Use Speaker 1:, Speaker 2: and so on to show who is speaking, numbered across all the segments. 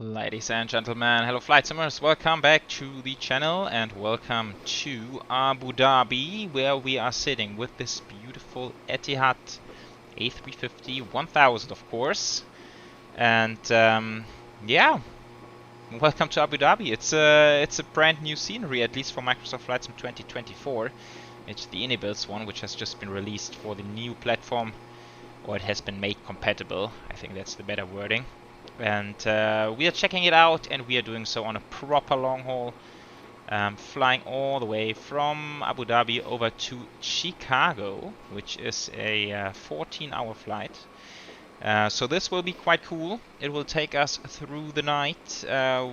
Speaker 1: Ladies and gentlemen, hello flight simmers, welcome back to the channel and welcome to Abu Dhabi, where we are sitting with this beautiful Etihad A350-1000 of course. And yeah, welcome to Abu Dhabi. It's a brand new scenery, at least for Microsoft Flight Sim 2024. It's the iniBuilds one, which has just been released for the new platform, or it has been made compatible. I think that's the better wording. And we are checking it out, and we are doing so on a proper long haul, flying all the way from Abu Dhabi over to Chicago, which is a 14-hour flight. So this will be quite cool. It will take us through the night.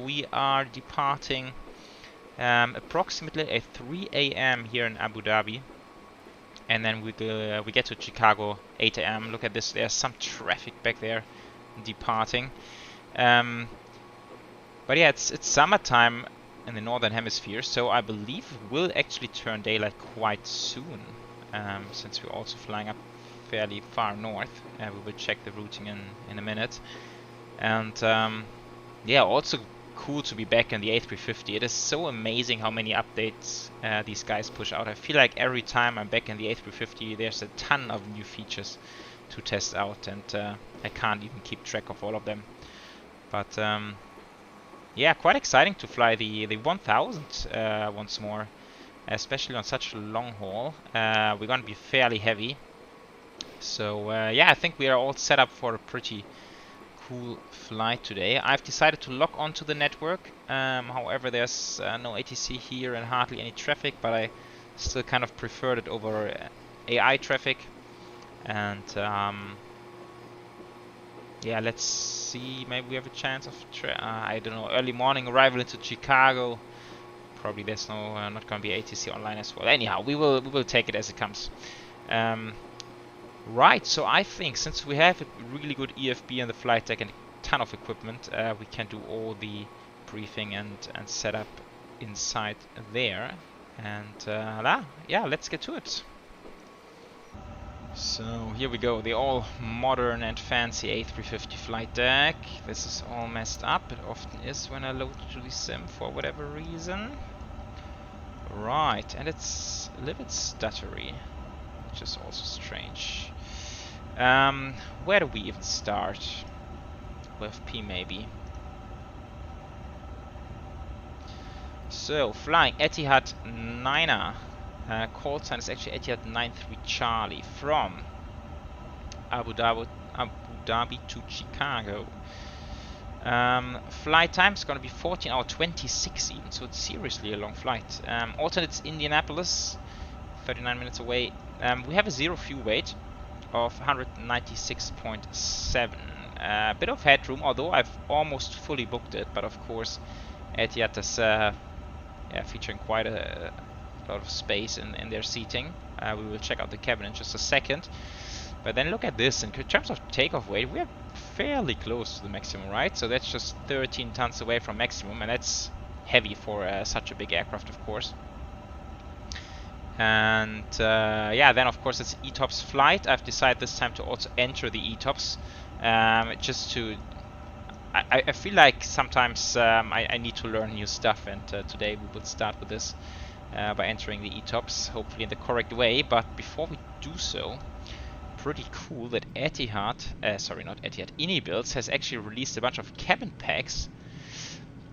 Speaker 1: We are departing approximately at 3 a.m. here in Abu Dhabi, and then we get to Chicago 8 a.m. Look at this, there's some traffic back there departing. But yeah, it's summertime in the northern hemisphere, so I believe it will actually turn daylight quite soon, since we're also flying up fairly far north. We will check the routing in a minute. And yeah, also cool to be back in the A350. It is so amazing how many updates these guys push out. I feel like every time I'm back in the A350 there's a ton of new features to test out, and I can't even keep track of all of them. But yeah, quite exciting to fly the 1000 once more, especially on such a long haul. We're gonna be fairly heavy, so yeah, I think we are all set up for a pretty cool flight today. I've decided to log onto the network. However, there's no ATC here and hardly any traffic, but I still kind of preferred it over AI traffic. And yeah, let's see, maybe we have a chance of I don't know, early morning arrival into Chicago. Probably there's no not gonna be ATC online as well. Anyhow, we will take it as it comes. Right, so I think since we have a really good EFB in the flight deck and a ton of equipment, we can do all the briefing and setup inside there. And yeah, let's get to it. So here we go, the all modern and fancy A350 flight deck. This is all messed up. It often is when I load to the sim for whatever reason. Right, and it's a little bit stuttery, which is also strange. Where do we even start? With P maybe. So flying Etihad 9er. Call sign is actually Etihad 93 Charlie from Abu Dhabi to Chicago. Flight time is going to be 14 hours 26 even, so it's seriously a long flight. Alternates Indianapolis, 39 minutes away. We have a zero fuel weight of 196.7. A bit of headroom, although I've almost fully booked it, but of course Etihad is featuring quite a lot of space in their seating. We will check out the cabin in just a second. But then look at this, in terms of takeoff weight, we are fairly close to the maximum, right? So that's just 13 tons away from maximum, and that's heavy for such a big aircraft, of course. And yeah, then of course it's ETOPS flight. I've decided this time to also enter the ETOPS, just to I feel like sometimes I need to learn new stuff, and today we will start with this by entering the ETOPS, hopefully in the correct way. But before we do so, pretty cool that iniBuilds has actually released a bunch of cabin packs,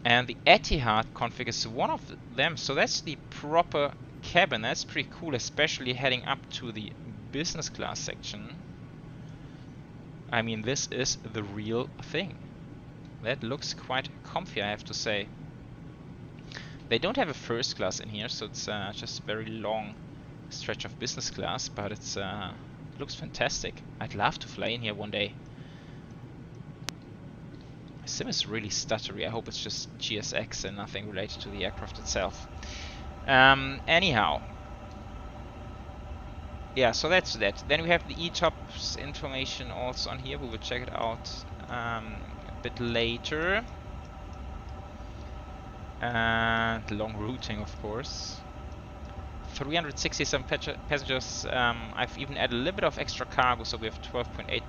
Speaker 1: and the Etihad config is one of them. So that's the proper cabin. That's pretty cool, especially heading up to the business class section. I mean, this is the real thing. That looks quite comfy, I have to say. They don't have a first class in here, so it's just a very long stretch of business class, but it looks fantastic. I'd love to fly in here one day. My sim is really stuttery. I hope it's just GSX and nothing related to the aircraft itself. Anyhow. Yeah, so that's that. Then we have the ETOPS information also on here. We will check it out a bit later. And long routing, of course. 367 passengers. I've even added a little bit of extra cargo, so we have 12.8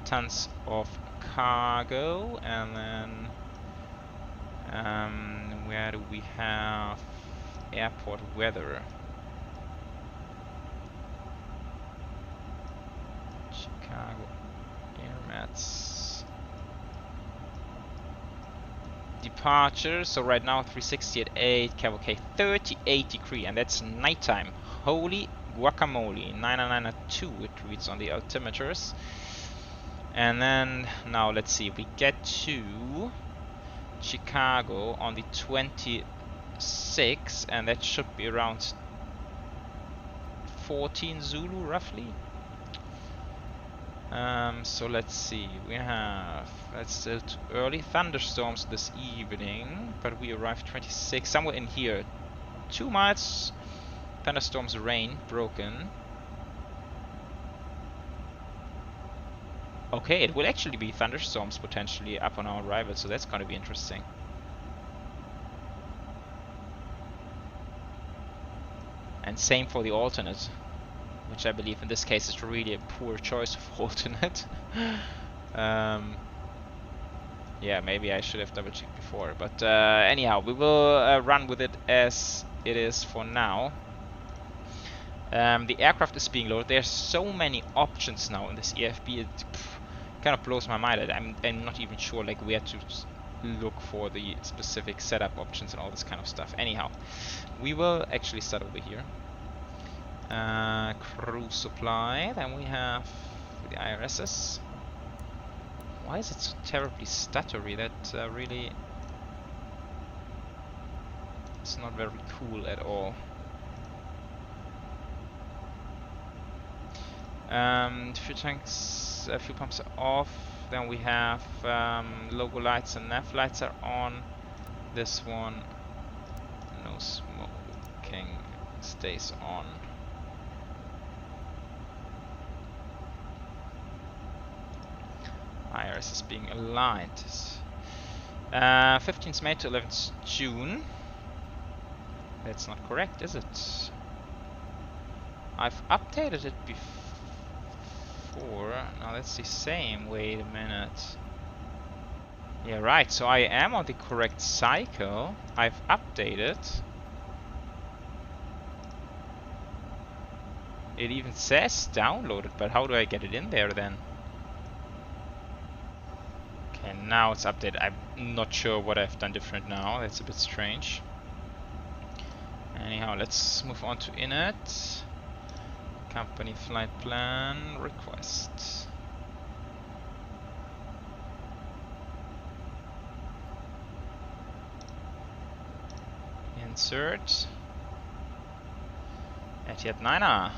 Speaker 1: tons of cargo, and then Where do we have airport weather? Chicago Airmats. Departure, so right now 360 at 8, cavalcade 38 degree, and that's nighttime. Holy guacamole, 999 at 2 it reads on the altimeters. And then now let's see, we get to Chicago on the 26th, and that should be around 14 Zulu roughly. So let's see, we have, that's still too early, thunderstorms this evening, but we arrived 26, somewhere in here, 2 miles, thunderstorms, rain, broken. Okay, it will actually be thunderstorms potentially up on our arrival, so that's going to be interesting. And same for the alternate, which I believe in this case is really a poor choice of alternate. Yeah, maybe I should have double checked before, but anyhow, we will run with it as it is for now. The aircraft is being loaded. There's so many options now in this EFB, it kind of blows my mind. I'm not even sure like where to look for the specific setup options and all this kind of stuff. Anyhow, we will actually start over here. Crew supply, then we have the IRSs. Why is it so terribly stuttery? That really is not very cool at all. Fuel tanks, fuel pumps are off. Then we have logo lights and nav lights are on. This one, no smoking, stays on. IRS is being aligned. 15th May to 11th June. That's not correct, is it? I've updated it before. Now that's the same. Wait a minute. Yeah, right. So I am on the correct cycle. I've updated. It even says downloaded, but how do I get it in there then? Okay, now it's updated. I'm not sure what I've done different now. That's a bit strange. Anyhow, let's move on to init. Company flight plan request. Insert. Etihad 9er.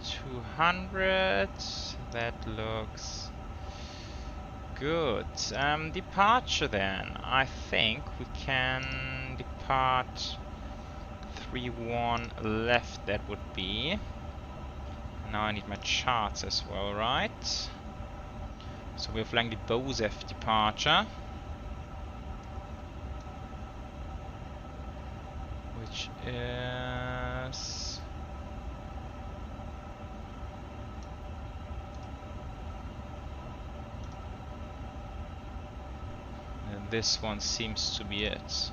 Speaker 1: 200. That looks good. Departure then. I think we can depart 3-1 left, that would be. Now I need my charts as well, right? So we're flying the BOSEF departure, which is this one seems to be it.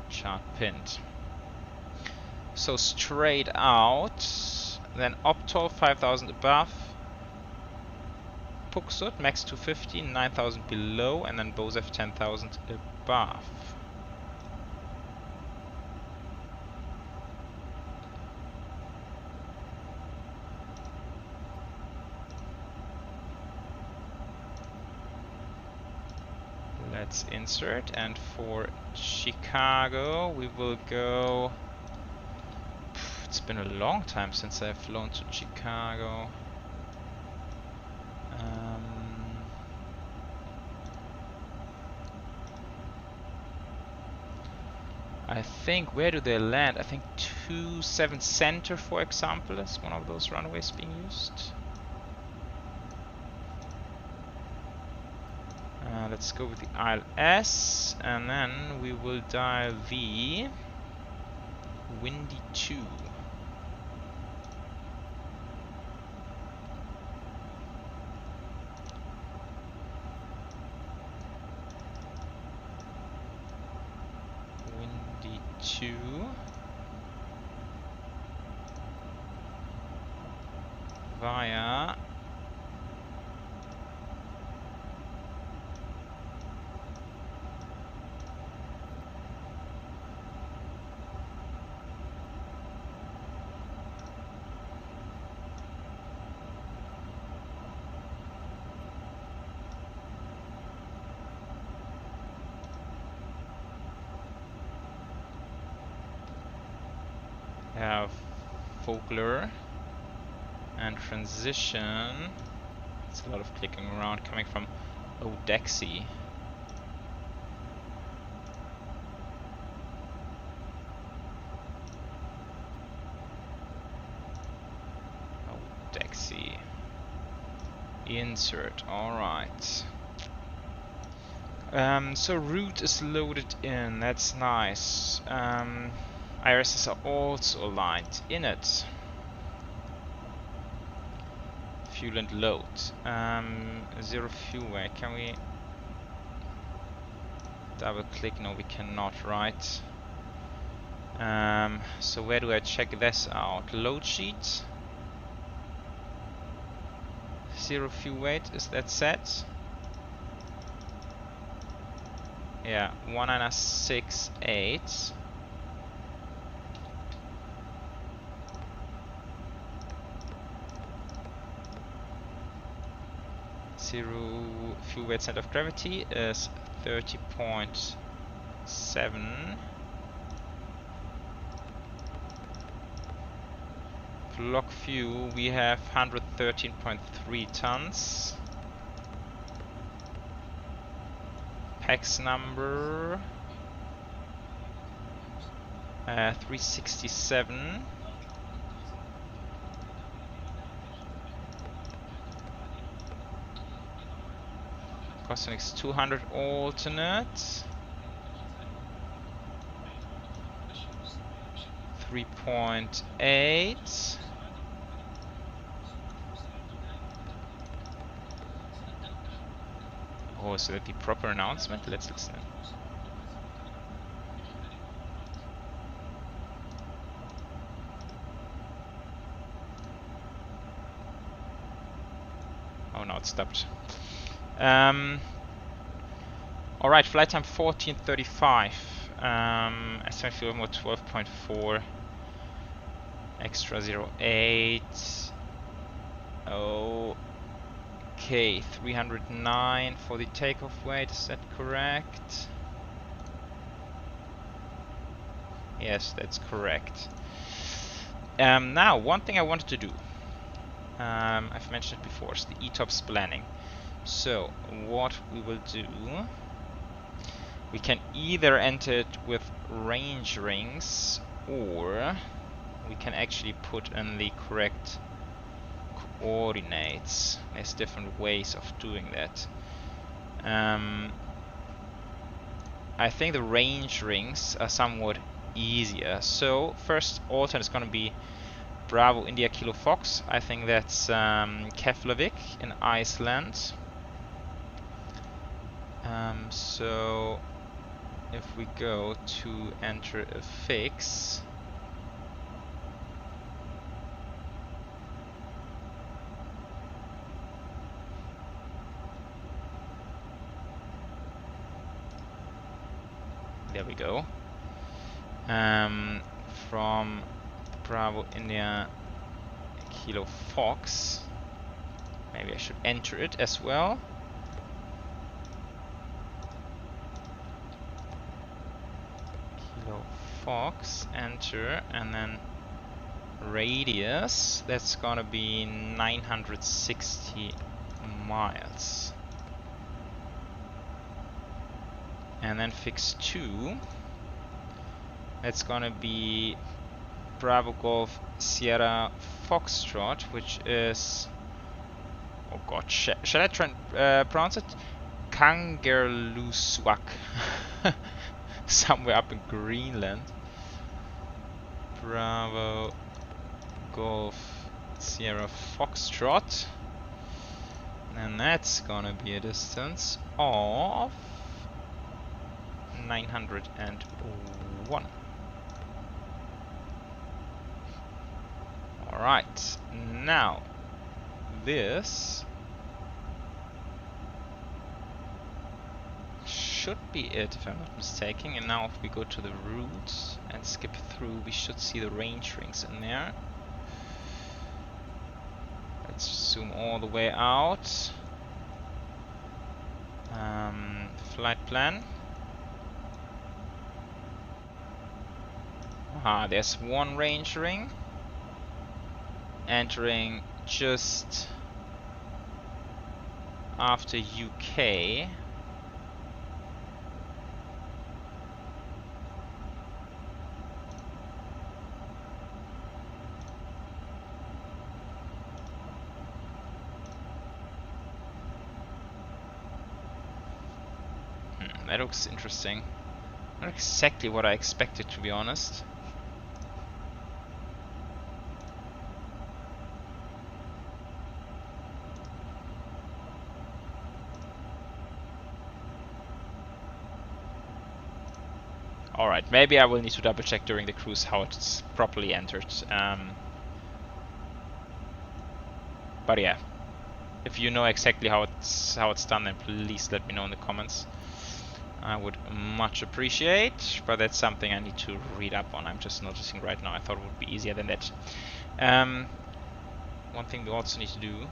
Speaker 1: Chart pinned. So straight out, then Optol 5000 above, Puxut max 250, 9000 below, and then BOSEF 10,000 above. Let's insert, and for Chicago we will go. It's been a long time since I've flown to Chicago. I think, where do they land? I think 27 Center, for example, is one of those runways being used. Let's go with the ILS, and then we will dial the Windy 2. 2 via have Vogler and transition. It's a lot of clicking around coming from Odexy. Odexy. Insert, alright. So root is loaded in, that's nice. Irises are also aligned in it. Fuel and load. Zero fuel weight. Can we double click? No, we cannot, right? So where do I check this out? Load sheet. Zero fuel weight, is that set? Yeah, 1968. Zero fuel weight center of gravity is 30.7. Block fuel we have 113.3 tons. Pax number 367. Cosonics 200 alternate. 3.8. Oh, is that the proper announcement? Let's listen. Oh no, it stopped. Alright, flight time 14:35. Estimate fuel mode 12.4. Extra 08. Okay, 309 for the takeoff weight, is that correct? Yes, that's correct. Now, one thing I wanted to do, I've mentioned it before, is the ETOPS planning. So, what we will do, we can either enter it with range rings, or we can actually put in the correct coordinates. There's different ways of doing that. I think the range rings are somewhat easier. So first alternate is going to be Bravo India Kilo Fox. I think that's Keflavik in Iceland. So if we go to enter a fix, there we go. From Bravo India Kilo Fox, maybe I should enter it as well. Kilo Fox, enter, and then radius, that's gonna be 960 miles. And then fix 2, that's gonna be Bravo Golf Sierra Foxtrot, which is, oh god, shall I try and pronounce it? Kangerlussuaq. Somewhere up in Greenland. Bravo Golf Sierra Foxtrot, and that's gonna be a distance of 901. Alright, now this should be it if I'm not mistaken. And now if we go to the route and skip through, we should see the range rings in there. Let's zoom all the way out. Flight plan. Ah, there's one range ring entering just after UK. That looks interesting. Not exactly what I expected, to be honest. Alright, maybe I will need to double check during the cruise how it's properly entered. But yeah, if you know exactly how it's done, then please let me know in the comments. I would much appreciate, but that's something I need to read up on. I'm just noticing right now. I thought it would be easier than that. One thing we also need to do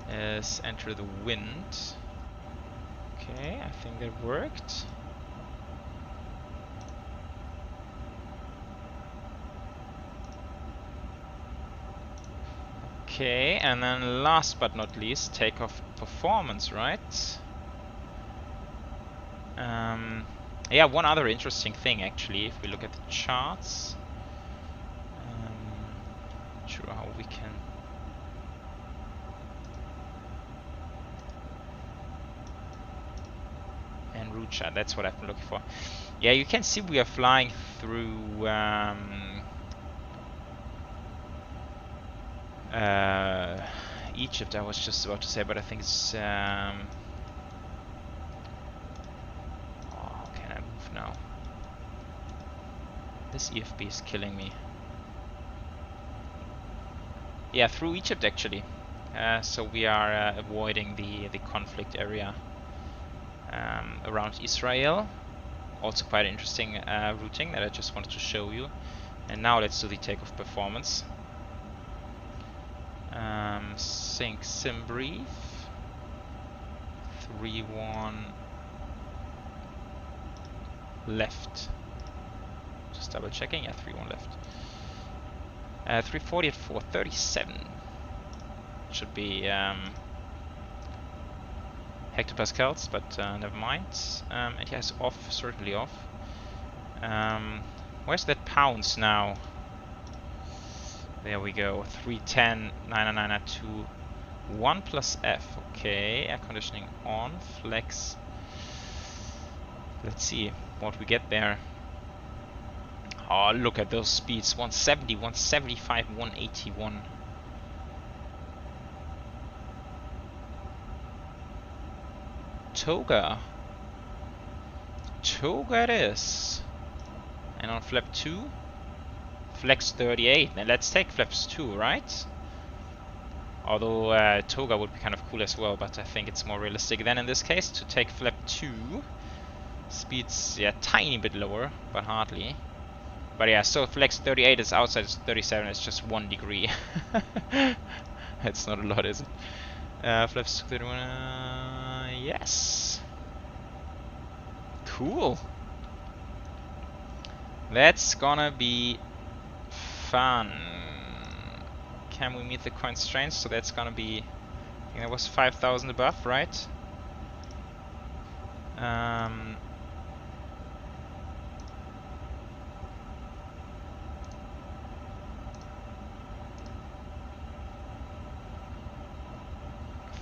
Speaker 1: is enter the wind. Okay, I think that worked. Okay, and then last but not least, takeoff performance, right? Yeah, one other interesting thing actually, if we look at the charts. Not sure how we can... And route chart, that's what I've been looking for. Yeah, you can see we are flying through Egypt, I was just about to say, but I think it's now. This EFB is killing me. Yeah, through Egypt actually. So we are avoiding the conflict area around Israel. Also quite interesting routing that I just wanted to show you. And now let's do the takeoff performance. Sync sim brief. 3-1 left. Just double checking. Yeah, 3-1 left. 340 at 437. Should be hectopascals, but never mind. And yes, off, certainly off. Where's that pounds now? There we go. 310, 999 at 2. 1 plus F. Okay, air conditioning on. Flex. Let's see what we get there. Oh, look at those speeds. 170, 175, 181. Toga. Toga it is. And on flap 2, flex 38. Now let's take flaps 2, right? Although Toga would be kind of cool as well, but I think it's more realistic then in this case to take flap 2. Speeds, yeah, tiny bit lower, but hardly. But yeah, so flex 38 is outside, 37 is just 1 degree. That's not a lot, is it? Flaps 31, yes. Cool. That's gonna be fun. Can we meet the constraints? So that's gonna be, I think that was 5,000 above, right?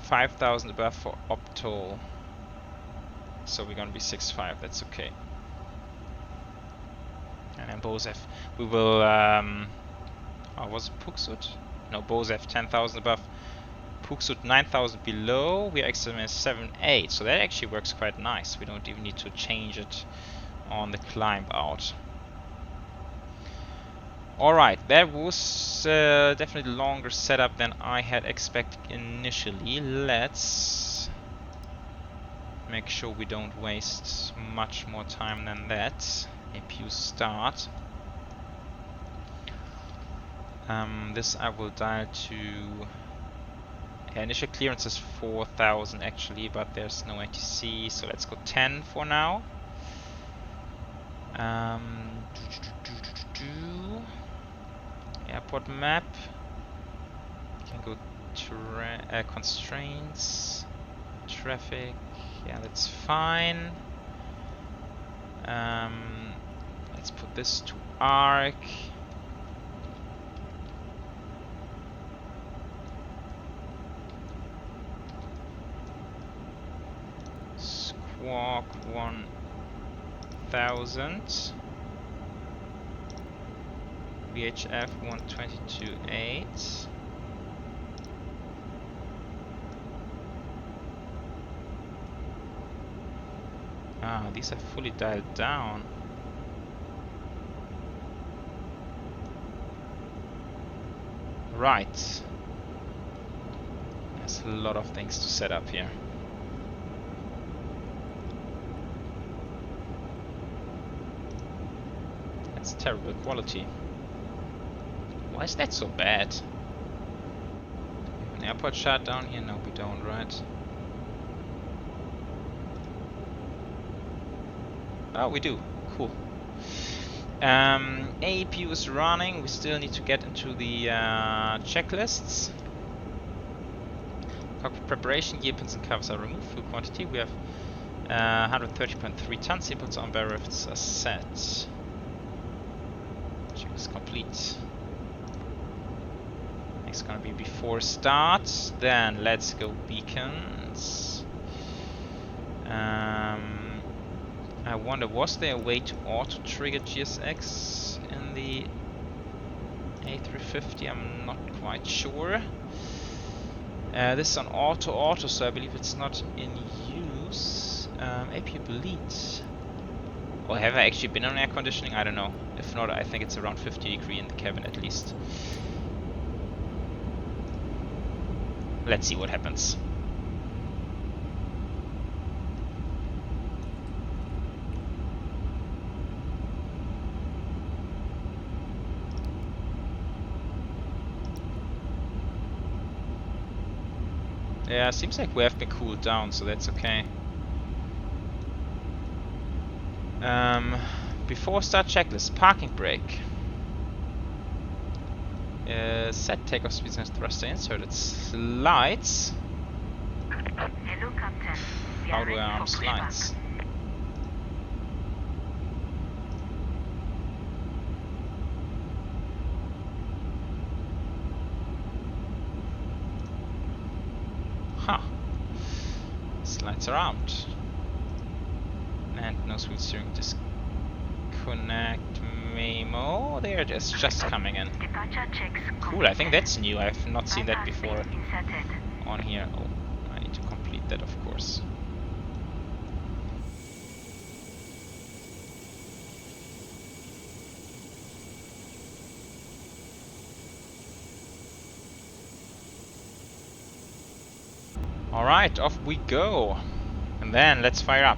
Speaker 1: 5,000 above for optol. So we're gonna be 6.5, that's okay. And then Bosef, we will, oh, was it Puxut? No, Bosef 10,000 above. Puxut 9,000 below, we are XMS 7.8, so that actually works quite nice. We don't even need to change it on the climb out. Alright, that was definitely longer setup than I had expected initially. Let's make sure we don't waste much more time than that. APU start. This I will dial to... initial clearance is 4,000 actually, but there's no ATC, so let's go 10 for now. Airport map. Can go constraints, traffic. Yeah, that's fine. Let's put this to arc. Squawk 1000. VHF 122.8. Ah, these are fully dialed down. Right. There's a lot of things to set up here. That's terrible quality. Why is that so bad? Do we have an airport shutdown here? No, we don't, right? Oh, we do. Cool. APU is running. We still need to get into the checklists. Cockpit preparation, gear pins and covers are removed. Full quantity. We have 130.3 tons. Inputs on barrels are set. Check is complete. It's gonna be before start. Then let's go beacons. I wonder, was there a way to auto trigger GSX in the A350? I'm not quite sure. This is on auto, so I believe it's not in use. APU bleed. Or have I actually been on air conditioning? I don't know. If not, I think it's around 50 degrees in the cabin at least. Let's see what happens. Yeah, seems like we have been cooled down, so that's okay. Before start checklist, parking brake. Set takeoff speed and thruster inserted. Slides.
Speaker 2: Hello, Captain.
Speaker 1: How do I arm slides? Huh. Slides are armed. And nose wheel steering disconnect memo. There it is, just coming in. Cool, I think that's new. I've not seen that before on here. Oh, I need to complete that, of course. Alright, off we go. And then let's fire up.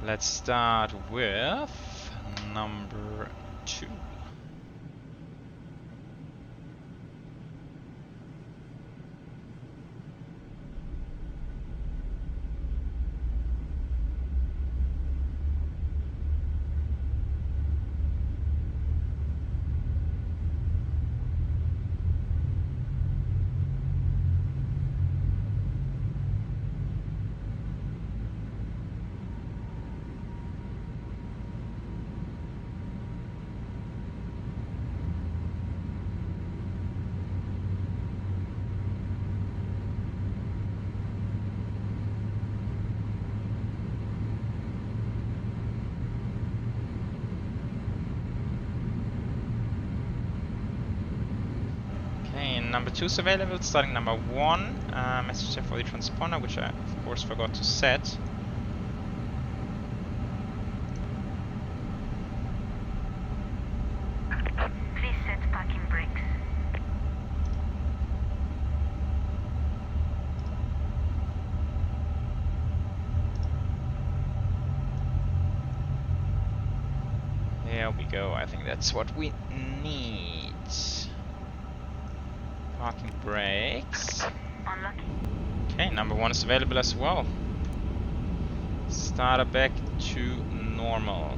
Speaker 1: Let's start with number 2. Number 2 is available, starting number 1. Message for the transponder, which I of course forgot to set. There we go. I think that's what we need. Parking brakes.
Speaker 2: Unlucky.
Speaker 1: Okay, number 1 is available as well. Starter back to normal.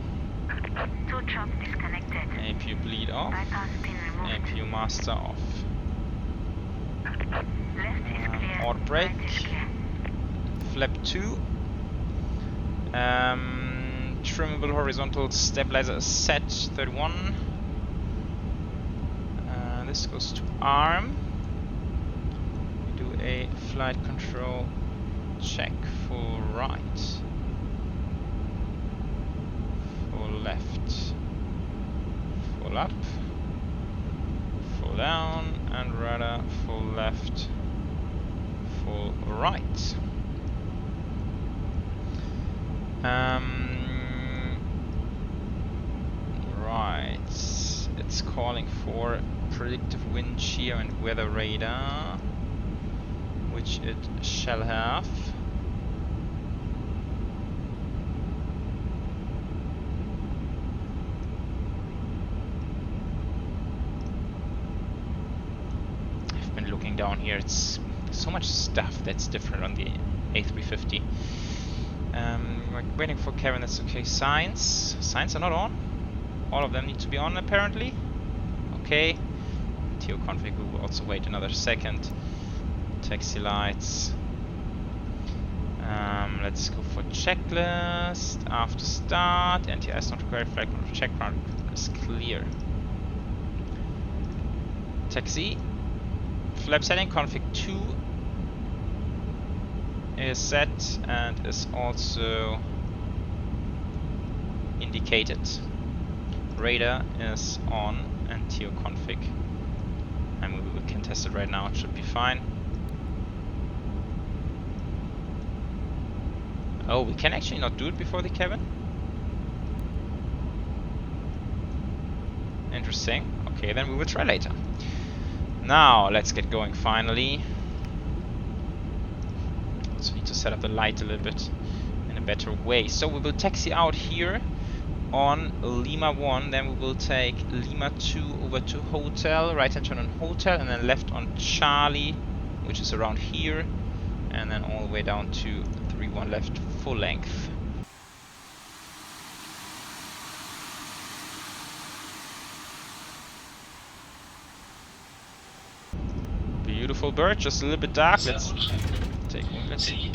Speaker 2: 2 chops disconnected.
Speaker 1: APU bleed off.
Speaker 2: Bypass pin removed.
Speaker 1: APU master off.
Speaker 2: Left is clear.
Speaker 1: Auto brake.
Speaker 2: Right is clear.
Speaker 1: Flap 2. Trimmable horizontal stabilizer set 31. This goes to arm. We do a flight control check. Full right. Full left. Full up. Full down. And rudder. Full left. Full right. Right, it's calling for predictive wind shear and weather radar, which it shall have. I've been looking down here, it's so much stuff that's different on the A350. We're waiting for Kevin, that's okay. Signs are not on. All of them need to be on apparently. Okay. TO config, we will also wait another second. Taxi lights. Let's go for checklist. After start, NTIS not required, flight control check ground is clear. Taxi. Flap setting config 2 is set and is also indicated. Radar is on and TO config. And we can test it right now, it should be fine. Oh, we can actually not do it before the cabin? Interesting. Okay, then we will try later. Now, let's get going finally. Also need to set up the light a little bit in a better way. So we will taxi out here on Lima 1, then we will take Lima 2 over to Hotel, right hand turn on Hotel, and then left on Charlie, which is around here, and then all the way down to 31 left full length. Beautiful bird, just a little bit dark. Let's take one. Let's see.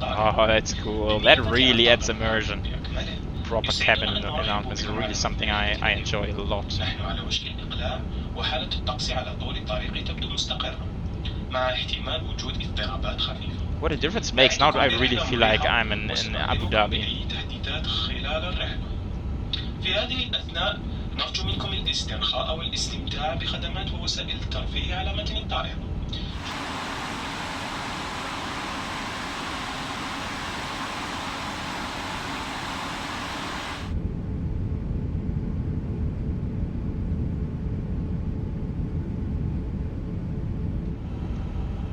Speaker 1: Oh, that's cool. That really adds immersion. Proper cabin announcement is really something I enjoy a lot. What a difference it makes. Now I really feel like I'm in Abu Dhabi.
Speaker 3: نرجو منكم الاسترخاء والاستمتاع بخدمات ووسائل الترفيه على متن الطائرة.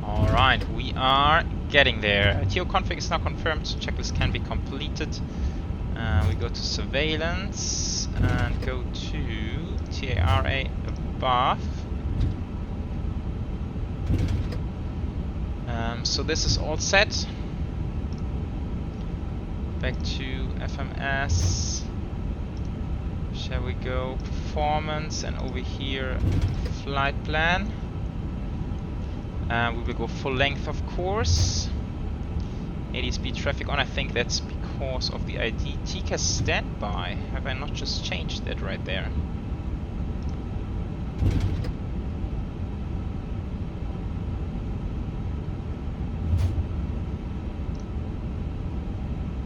Speaker 1: Alright, we are getting there. TO config is now confirmed, so checklist can be completed. We go to surveillance and go to TARA above. So this is all set. Back to FMS. Shall we go performance and over here flight plan. We will go full length, of course. 80 speed traffic on. I think that's because of the ID. TCAS standby. Have I not just changed that right there?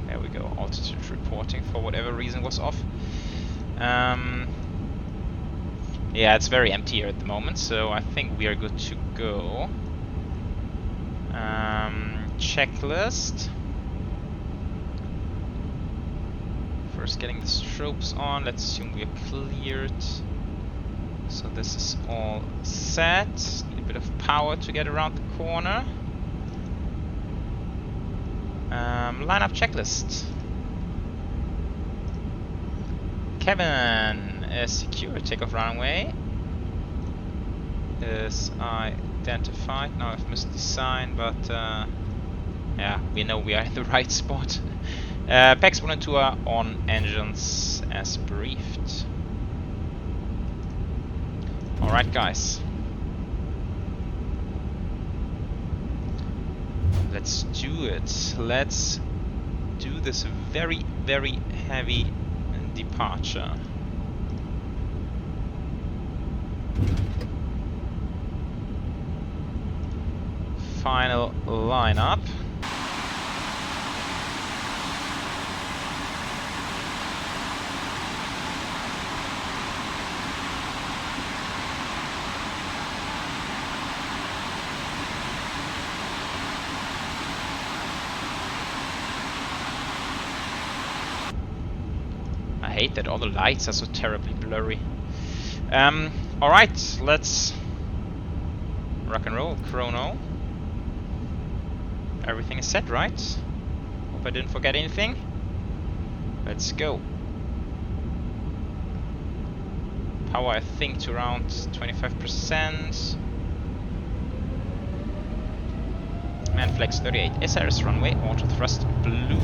Speaker 1: There we go. Altitude reporting for whatever reason was off. Yeah, it's very empty here at the moment, so I think we are good to go. Checklist. First getting the strobes on. Let's assume we are cleared. So this is all set. Need a bit of power to get around the corner. Line up checklist. Kevin, a secure takeoff runway is identified. Now I've missed the sign, but yeah, we know we are in the right spot. Packs 1 and 2 are on engines as briefed. Alright guys. Let's do it. Let's do this very, very heavy departure. Final lineup. I hate that all the lights are so terribly blurry. Alright, let's rock and roll. Chrono. Everything is set, right? Hope I didn't forget anything. Let's go. Power, I think, to around 25%. Manflex 38. SRS runway, auto thrust blue.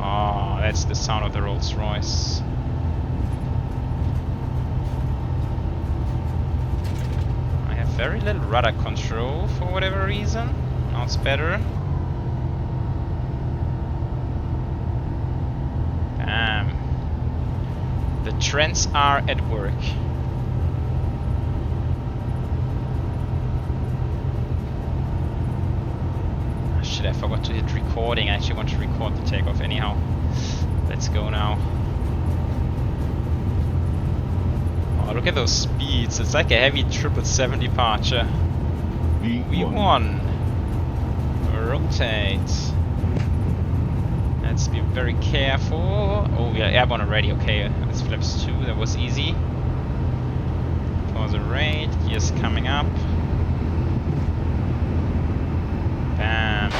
Speaker 1: Oh, that's the sound of the Rolls-Royce. I have very little rudder control for whatever reason. Now it's better. Bam. The trends are at work. Shit, I forgot to hit recording. I actually want to record the takeoff anyhow. Let's go now. Oh, look at those speeds. It's like a heavy 777 departure. V1. Rotate. Let's be very careful. Oh, we are airborne already. Okay, it's flaps 2. That was easy. Pause the rate. Gears coming up. Bam.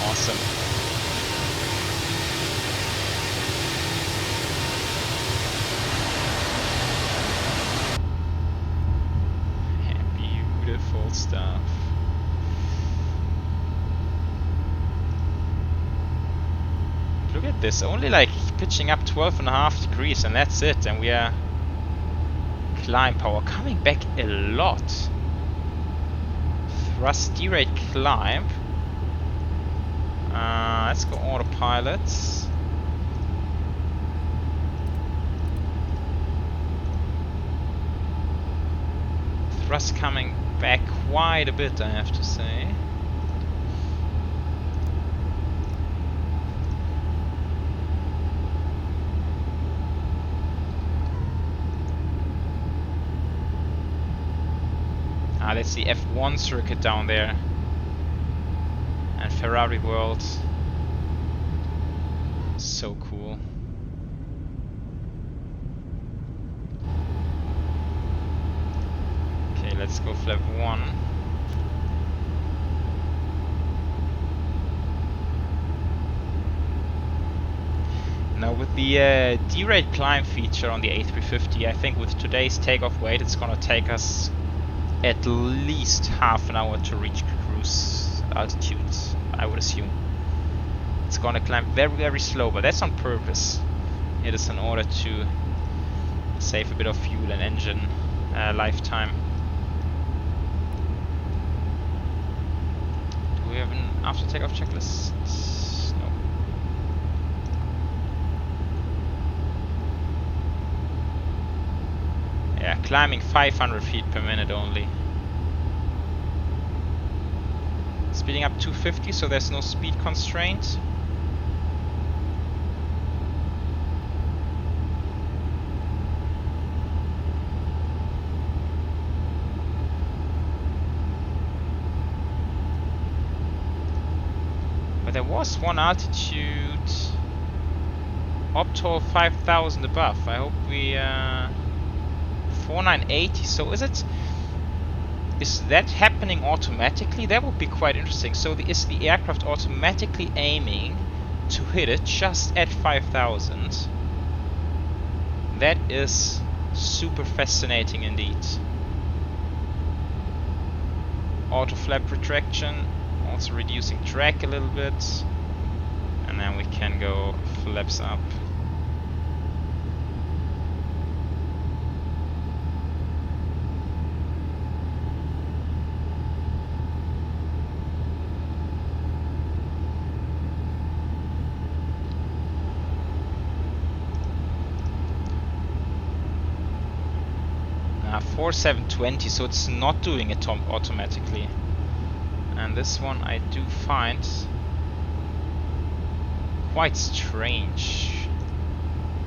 Speaker 1: Awesome. Yeah, beautiful stuff. Look at this, only like pitching up 12.5 degrees and that's it, and we are climb power coming back a lot. Thrust derate climb. Let's go autopilot. Thrust coming back quite a bit, I have to say. That's the F1 circuit down there. And Ferrari World. So cool. Okay, let's go flap 1. Now with the derate climb feature on the A350, I think with today's takeoff weight it's gonna take us at least half an hour to reach cruise altitude, I would assume. It's gonna climb very, very slow, but that's on purpose. It is in order to save a bit of fuel and engine lifetime. Do we have an after takeoff checklist? No. Yeah, climbing 500 feet per minute only. Speeding up 250, so there's no speed constraint. But there was one altitude up to 5,000 above. I hope we 4980. So is that happening automatically? That would be quite interesting. So is the aircraft automatically aiming to hit it just at 5,000. That is super fascinating indeed. Auto flap retraction, also reducing drag a little bit, and then we can go flaps up. Now 4720, so it's not doing it automatically. And this one I do find quite strange.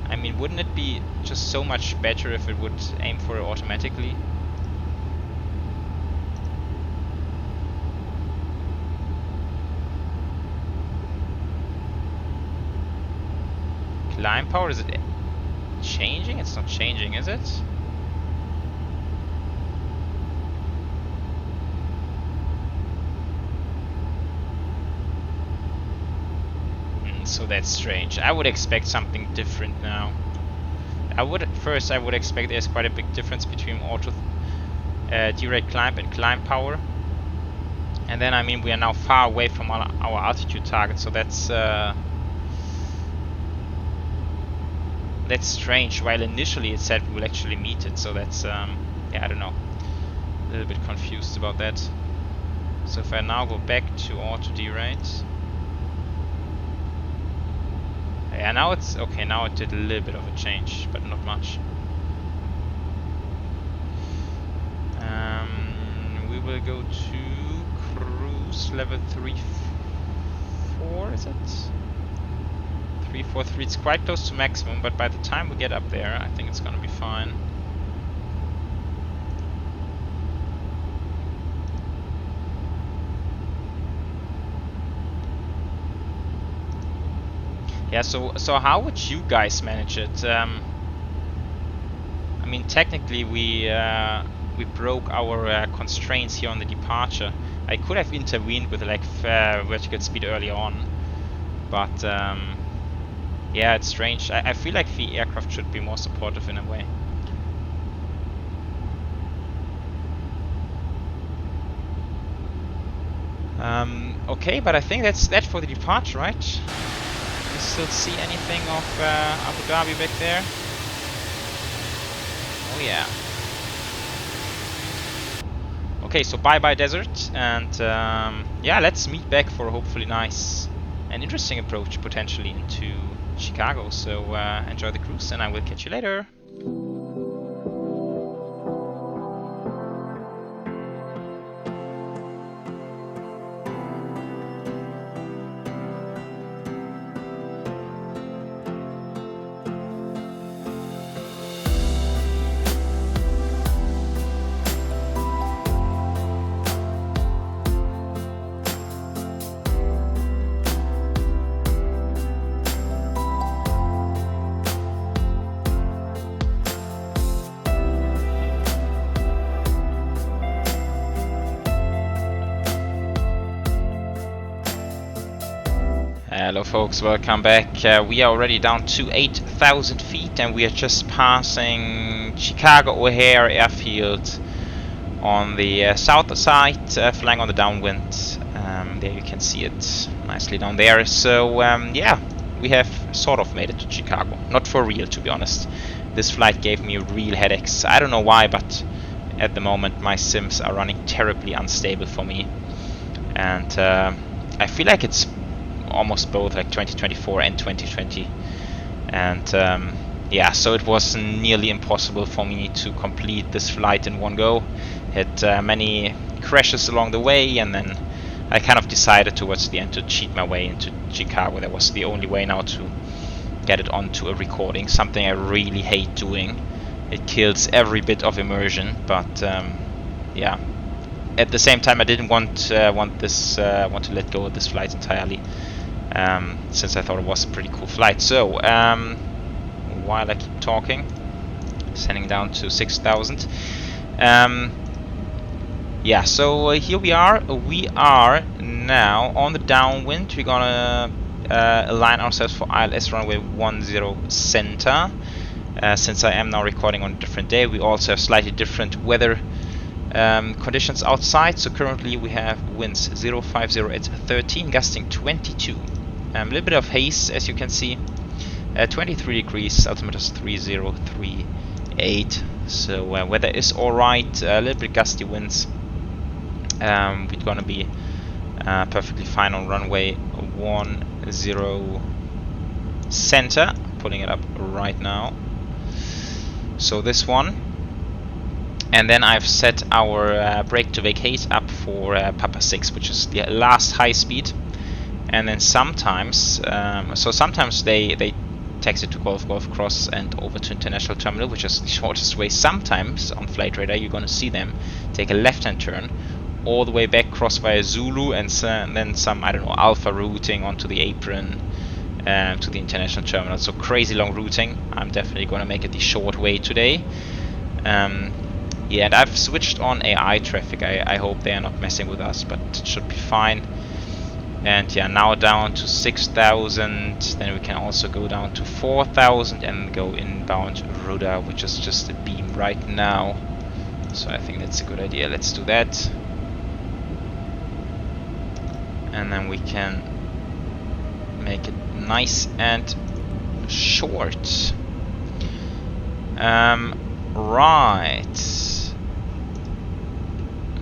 Speaker 1: I mean, wouldn't it be just so much better if it would aim for it automatically? Climb power, is it changing? It's not changing, is it? So that's strange. I would expect something different now. I would expect there's quite a big difference between auto direct climb and climb power. And then I mean we are now far away from our altitude target, so that's strange. While initially it said we will actually meet it, so that's yeah, I don't know. A little bit confused about that. So if I now go back to auto derate. Yeah, now it's okay. Now it did a little bit of a change, but not much. We will go to cruise level 3-4. Is it 343? It's quite close to maximum, but by the time we get up there, I think it's gonna be fine. Yeah, so how would you guys manage it? I mean, technically we broke our constraints here on the departure. I could have intervened with like vertical speed early on, but yeah, it's strange. I feel like the aircraft should be more supportive in a way. Okay, but I think that's that for the departure, right? Still see anything of Abu Dhabi back there? Oh yeah. Okay, so bye bye desert, and yeah, let's meet back for a hopefully nice and interesting approach potentially into Chicago. So enjoy the cruise, and I will catch you later. Hello folks, welcome back. We are already down to 8,000 feet and we are just passing Chicago O'Hare airfield on the south side, flying on the downwind. There you can see it nicely down there. So yeah, we have sort of made it to Chicago. Not for real, to be honest. This flight gave me real headaches. I don't know why, but at the moment my sims are running terribly unstable for me. And I feel like it's almost both like 2024 and 2020, and yeah, so it was nearly impossible for me to complete this flight in one go. Had many crashes along the way, and then I kind of decided towards the end to cheat my way into Chicago. That was the only way now to get it onto a recording, something I really hate doing. It kills every bit of immersion, but yeah, at the same time I didn't want to let go of this flight entirely. Since I thought it was a pretty cool flight. So while I keep talking, sending down to 6,000. Yeah, so here we are. We are now on the downwind. We're gonna align ourselves for ILS runway 10 center. Since I am now recording on a different day, we also have slightly different weather conditions outside. So currently we have winds 050 at 13, gusting 22. A little bit of haze, as you can see. 23 degrees, altimeter is 3038. So weather is alright, a little bit gusty winds. We're gonna be perfectly fine on runway 10 center. Pulling it up right now. So this one. And then I've set our brake to vacate up for Papa 6, which is the last high speed. And then sometimes, sometimes they taxi to Golf Cross and over to International Terminal, which is the shortest way. Sometimes on Flight Radar you're gonna see them take a left-hand turn all the way back, cross via Zulu, and then some, I don't know, Alpha routing onto the apron to the International Terminal. So crazy long routing. I'm definitely gonna make it the short way today. Yeah, and I've switched on AI traffic. I hope they are not messing with us, but it should be fine. And yeah, now down to 6,000, then we can also go down to 4,000 and go inbound Rudder, which is just a beam right now. So I think that's a good idea. Let's do that. And then we can make it nice and short. Right.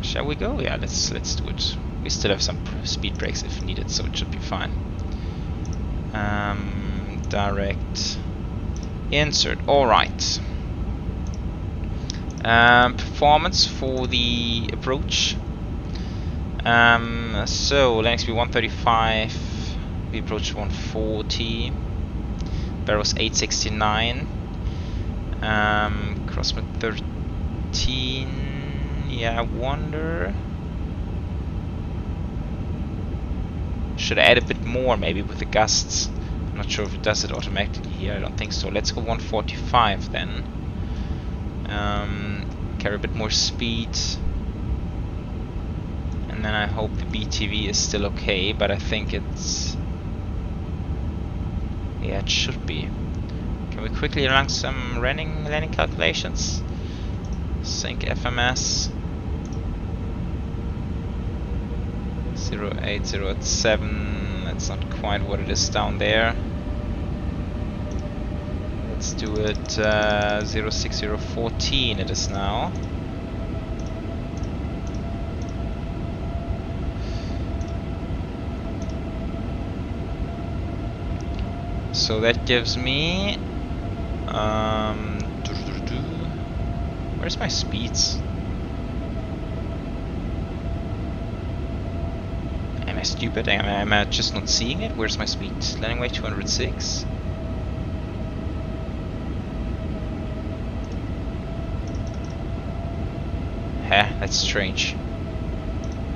Speaker 1: Shall we go? Yeah, let's do it. We still have some speed brakes if needed, so it should be fine. Direct insert. Alright. Performance for the approach. So landing speed 135. We approached 140. Barrels 869. Crosswind 13. Yeah, I wonder. Should I add a bit more maybe with the gusts? I'm not sure if it does it automatically here. I don't think so. Let's go 145 then. Carry a bit more speed. And then I hope the BTV is still okay, but I think it's... yeah, it should be. Can we quickly run some landing calculations? Sync FMS. 08087, that's not quite what it is down there. Let's do it 06014 it is now. So that gives me where's my speeds? Am I stupid? Am I just not seeing it? Where's my speed? Landing weight 206. That's strange.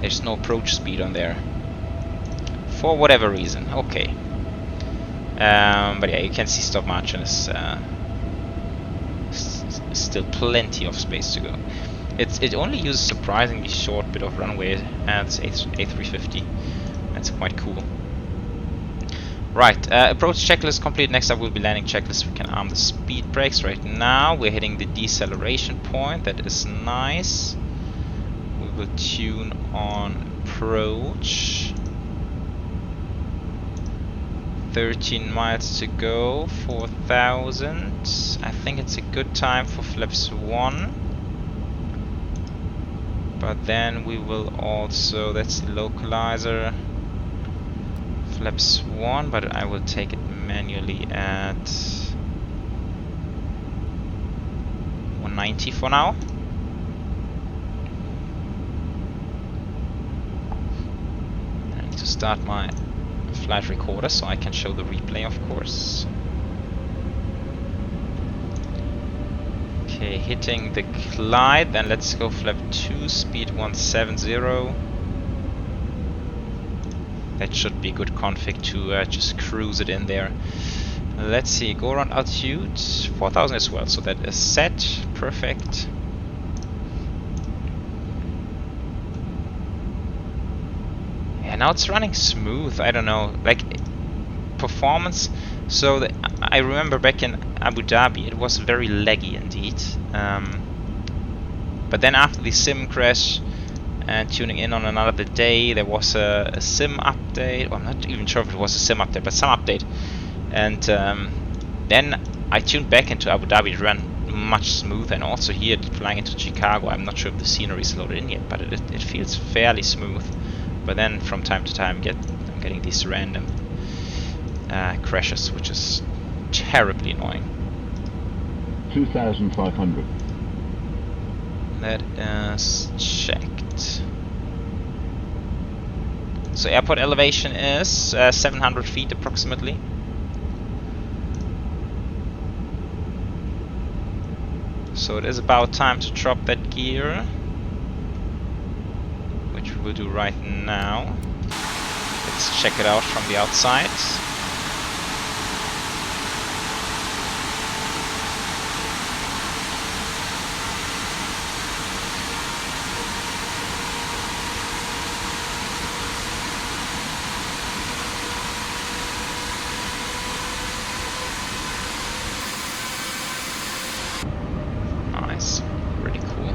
Speaker 1: There's no approach speed on there. For whatever reason. Okay. But yeah, you can see stop margin is still plenty of space to go. It only uses surprisingly short bit of runway, and it's A350. That's quite cool. Right, approach checklist complete. Next up will be landing checklist. We can arm the speed brakes right now. We're hitting the deceleration point. That is nice. We will tune on approach. 13 miles to go, 4,000. I think it's a good time for flaps 1. But then we will also, that's the localizer, flaps 1, but I will take it manually at 190 for now. I need to start my flight recorder so I can show the replay, of course. Okay, hitting the glide, then let's go flap 2, speed 170. That should be a good config to just cruise it in there. Let's see, go around altitude 4,000 as well, so that is set, perfect. Yeah, now it's running smooth. I don't know, like performance. So I remember back in Abu Dhabi, it was very laggy indeed. But then after the sim crash and tuning in on another day, there was a sim update. Well, I'm not even sure if it was a sim update, but some update. And then I tuned back into Abu Dhabi. It ran much smoother, and also here flying into Chicago, I'm not sure if the scenery is loaded in yet, but it feels fairly smooth. But then from time to time I'm getting these random crashes, which is terribly annoying.
Speaker 4: 2,500.
Speaker 1: That is checked. So airport elevation is 700 feet approximately. So it is about time to drop that gear, which we will do right now. Let's check it out from the outside. Nice, really cool.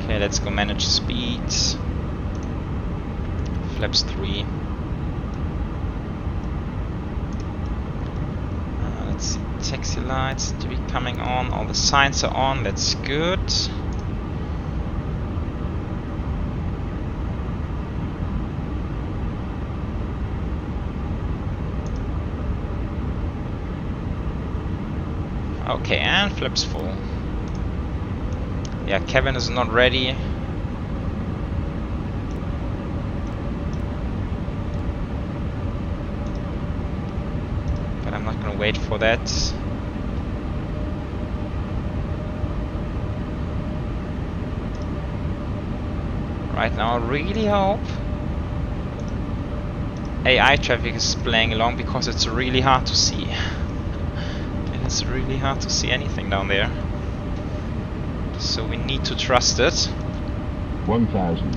Speaker 1: Okay, let's go manage speed. Flaps 3. Let's see, taxi lights to be coming on. All the signs are on. That's good. Okay, and flaps full. Yeah, cabin is not ready. But I'm not gonna wait for that. Right now I really hope AI traffic is playing along, because it's really hard to see. It's really hard to see anything down there. So we need to trust it.
Speaker 4: 1,000.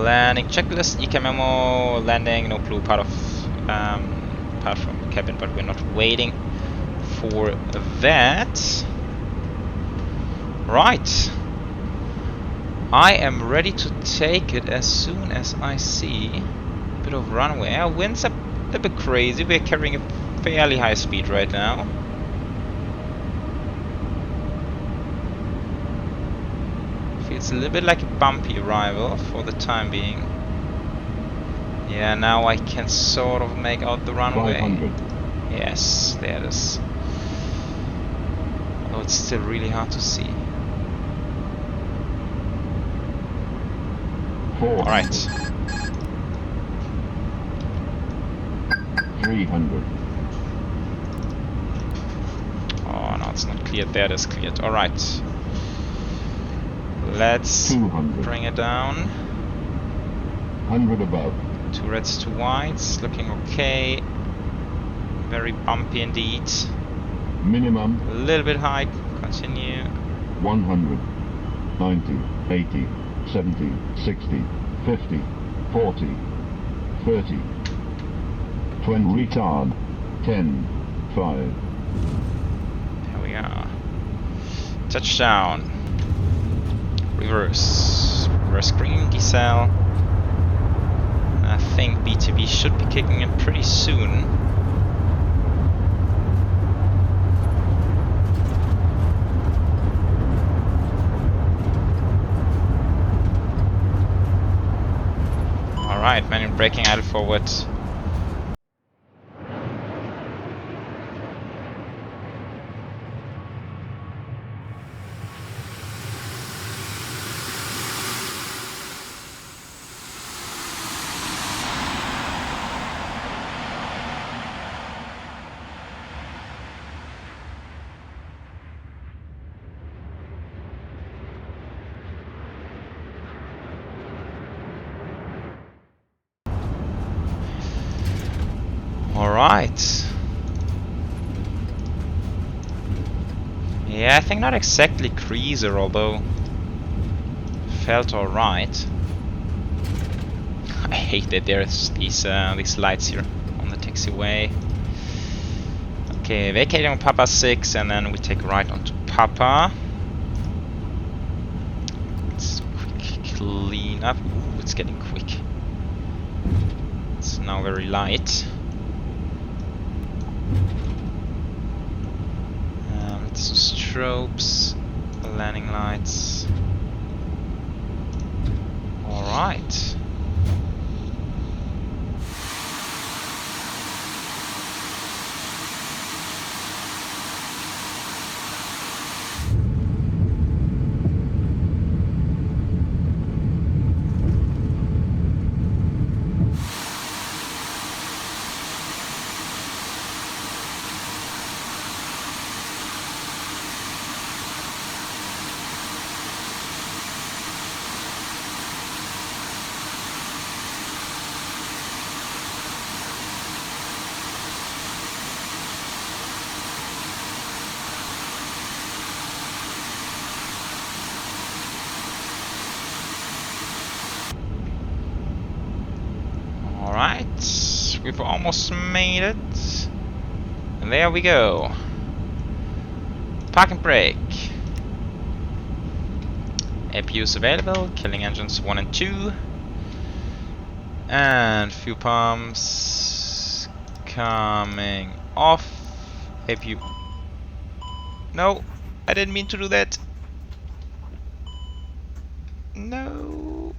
Speaker 1: Landing checklist, EK memo, landing, no clue, part from cabin, but we're not waiting for that. Right. I am ready to take it as soon as I see a bit of runway. Our winds are a little bit crazy. We're carrying a fairly high speed right now. Feels a little bit like a bumpy arrival for the time being. Yeah, now I can sort of make out the runway.
Speaker 4: 500.
Speaker 1: Yes, there it is. Although it's still really hard to see.
Speaker 4: 400.
Speaker 1: Alright.
Speaker 4: 300.
Speaker 1: Oh, no, it's not cleared. There it is cleared. Alright. Let's
Speaker 4: 200.
Speaker 1: bring it down.
Speaker 4: 100 above.
Speaker 1: 2 reds, 2 whites. Looking okay. Very bumpy indeed.
Speaker 4: Minimum.
Speaker 1: A little bit high. Continue.
Speaker 4: 100. 90. 80. 70. 60. 50. 40. 30. 20. Retard. 10. 5.
Speaker 1: There we are. Touchdown. Reverse green decel. I think BTB should be kicking in pretty soon. Alright, manual braking, idle forward. Alright. Yeah, I think not exactly creaser, although felt alright. I hate that there's these lights here on the taxiway. Okay, vacating on Papa 6, and then we take right onto Papa. Let's quick clean up. Ooh, it's getting quick. It's now very light. Let's do strobes, landing lights. Alright. Alright, we've almost made it. And there we go. Park and brake. APUs available, killing engines 1 and 2. And fuel pumps coming off. APU. No, I didn't mean to do that. No.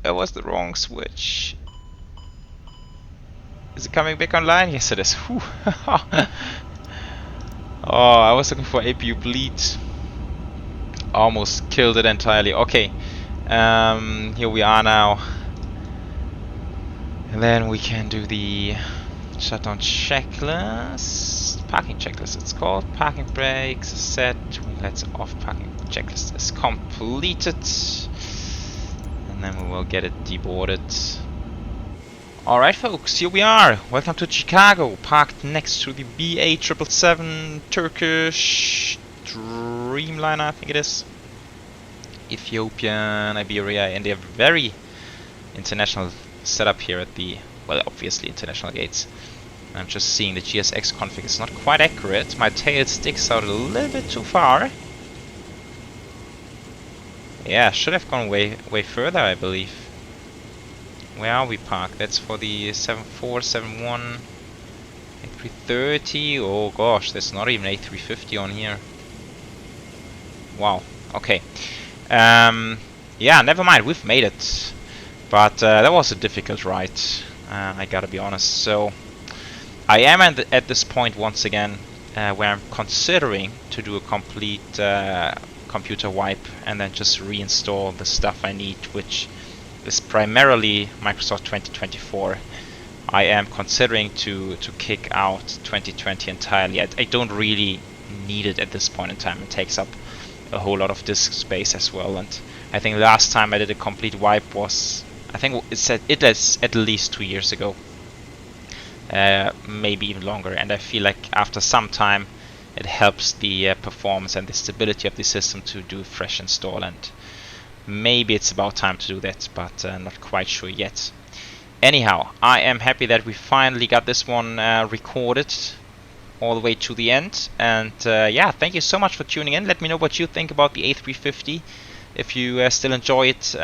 Speaker 1: That was the wrong switch. Is it coming back online? Yes, it is. Whew. Oh, I was looking for APU bleed. Almost killed it entirely. Okay, here we are now. And then we can do the shutdown checklist. Parking checklist it's called. Parking brakes is set. Let's off. Parking checklist is completed. And then we will get it deboarded. Alright folks, here we are. Welcome to Chicago. Parked next to the BA777 Turkish Dreamliner, I think it is. Ethiopian, Iberia, and they have very international setup here at the, well, obviously international gates. I'm just seeing the GSX config is not quite accurate. My tail sticks out a little bit too far. Yeah, should have gone way further, I believe. Where are we parked? That's for the 7471 A330. Oh gosh, there's not even A350 on here. Wow. Okay. Yeah, never mind. We've made it. But that was a difficult ride. I gotta be honest. So I am at this point once again where I'm considering to do a complete computer wipe and then just reinstall the stuff I need, which is primarily Microsoft 2024. I am considering to kick out 2020 entirely. I don't really need it at this point in time. It takes up a whole lot of disk space as well, and I think last time I did a complete wipe was, I think it is at least 2 years ago, maybe even longer, and I feel like after some time it helps the performance and the stability of the system to do a fresh install, and maybe it's about time to do that, but not quite sure yet. Anyhow, I am happy that we finally got this one recorded all the way to the end, and yeah, thank you so much for tuning in. Let me know what you think about the A350, if you still enjoy it,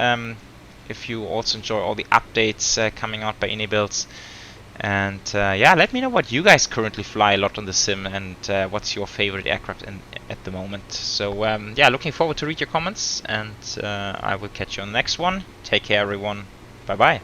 Speaker 1: if you also enjoy all the updates coming out by iniBuilds, and yeah, let me know what you guys currently fly a lot on the sim, and what's your favorite aircraft at the moment. So yeah, looking forward to read your comments, and I will catch you on the next one. Take care everyone, bye bye.